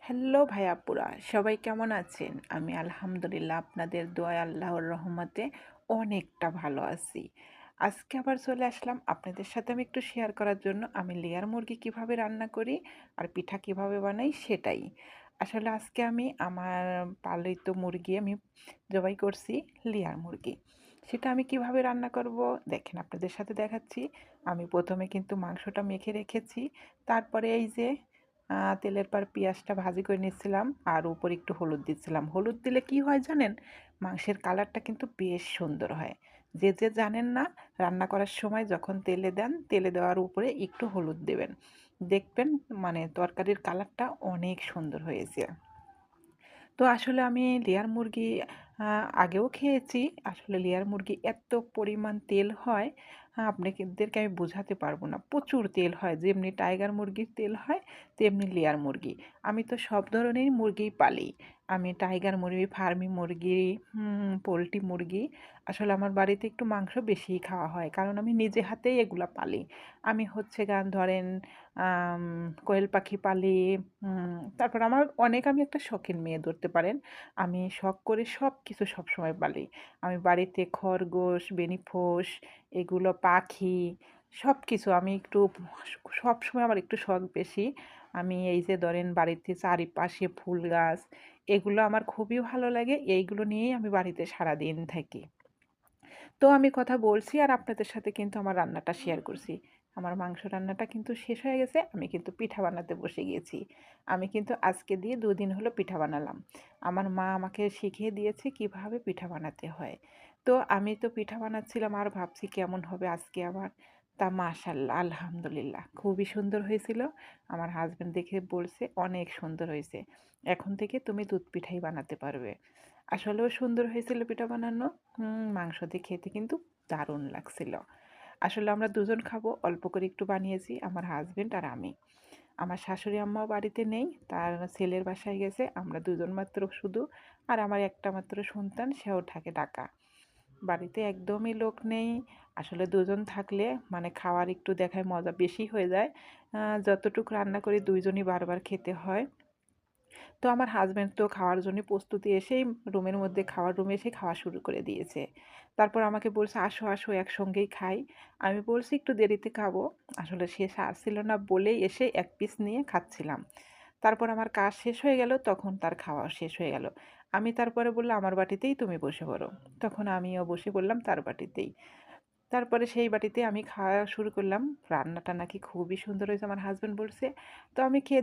Hello ভাই আপুরা, সবাই কেমন আছেন? আমি আলহামদুলিল্লাহ আপনাদের দোয়ায় আল্লাহর রহমতে অনেকটা ভালো আছি। আজকে আবার চলে আসলাম আপনাদের সাথে আমি একটু শেয়ার করার জন্য আমি লেয়ার মুরগি কিভাবে রান্না করি আর পিঠা কিভাবে বানাই সেটাই। আসলে আজকে আমি আমার পালিত মুরগি আমি জবাই করছি লেয়ার মুরগি। সেটা আমি কিভাবে রান্না করব দেখেন আপনাদের সাথে দেখাচ্ছি। আমি প্রথমে কিন্তু মাংসটা মেখে রেখেছি। তারপরে এই যে তেলের পর পেঁয়াজটা ভাজি করে নিচ্ছিলাম আর উপরে একটু হলুদ দিচ্ছিলাম। হলুদ দিলে কি হয় জানেন? মাংসের কালারটা কিন্তু বেশ সুন্দর হয়। যে যে জানেন না, রান্না করার সময় যখন তেলে দেন, তেলে দেওয়ার উপরে একটু হলুদ দেবেন। দেখবেন মানে তরকারির কালারটা অনেক সুন্দর হয়েছে। তো আসলে আমি লেয়ার মুরগি আগেও খেয়েছি। আসলে লেয়ার মুরগি এত পরিমাণ তেল হয়, আপনাদেরকে আমি বোঝাতে পারবো না। প্রচুর তেল হয়। যেমনি টাইগার মুরগির তেল হয়, তেমনি লেয়ার মুরগি। আমি তো সব ধরনেরই মুরগিই পালি। আমি টাইগার মুরগি, ফার্মি মুরগি, পোল্ট্রি মুরগি। আসলে আমার বাড়িতে একটু মাংস বেশিই খাওয়া হয়। কারণ আমি নিজে হাতেই এগুলা পালি। আমি হচ্ছে ধরেন আম কোয়েল পাখি পালি, তারপর আমি একটা শখিন মেয়ে ধরতে পারেন। আমি শখ করে সব কিছু সবসময় পালি। আমি বাড়িতে খরগোশ, বেনিফোস, এগুলো পাখি সব কিছু আমি একটু সবসময় আমার একটু শখ বেশি। আমি এই যে ধরেন বাড়িতে চারিপাশে ফুল গাছ, এগুলো আমার খুবই ভালো লাগে। এইগুলো নিয়েই আমি বাড়িতে সারাদিন থাকি। তো আমি কথা বলছি আর আপনাদের সাথে কিন্তু আমার রান্নাটা শেয়ার করছি। আমার মাংস রান্নাটা কিন্তু শেষ হয়ে গেছে। আমি কিন্তু পিঠা বানাতে বসে গিয়েছি। আমি কিন্তু আজকে দিয়ে ২ দিন হলো পিঠা বানালাম। আমার মা আমাকে শিখিয়ে দিয়েছে কিভাবে পিঠা বানাতে হয়। তো আমি তো পিঠা বানাচ্ছিলাম আর ভাবছি কেমন হবে আজকে আবার। তা মাশাআল্লাহ আলহামদুলিল্লাহ খুবই সুন্দর হয়েছিল। আমার হাসব্যান্ড দেখে বলছে, "অনেক সুন্দর হয়েছে। এখন থেকে তুমি দুধ পিঠাই বানাতে পারবে।" আসলেও সুন্দর হয়েছিল পিঠা বানানো। মাংস দিয়ে খেতে কিন্তু দারুণ লাগছিল। আসলে আমরা দুজন খাবো, অল্প করে একটু বানিয়েছি আমার হাসব্যান্ড আর আমি। আমার শাশুড়ি আম্মাও বাড়িতে নেই, তার ছেলের বাসায় গেছে। আমরা দুজন মাত্র শুধু, আর আমার একটা মাত্র সন্তান, সেও থাকে ঢাকা। বাড়িতে একদমই লোক নেই। আসলে দুজন থাকলে মানে খাওয়ার একটু দেখায় মজা বেশি হয়ে যায়। যতটুকু রান্না করি ২ জনই বারবার খেতে হয়। তো আমার হাসব্যান্ড তো খাওয়ার জন্য প্রস্তুতি এসেই রুমের মধ্যে খাওয়ার রুমে এসে খাওয়া শুরু করে দিয়েছে। তারপর আমাকে বলছে, "আসো, আসো একসঙ্গেই খাই।" আমি বলছি, "একটু দেরিতে খাবো।" আসলে সে ছাড়ছিল না বলেই এসে ১ পিস নিয়ে খাচ্ছিলাম। তারপর আমার কাজ শেষ হয়ে গেল, তখন তার খাওয়াও শেষ হয়ে গেল। আমি তারপরে বললাম, "আমার বাটিতেই তুমি বসে পড়ো।" তখন আমিও বসে পড়লাম তার বাটিতেই। তারপরে সেই বাটিতে আমি খাওয়া শুরু করলাম। রান্নাটা নাকি খুবই সুন্দর হয়েছে আমার হাসব্যান্ড বলছে। তো আমি খেয়ে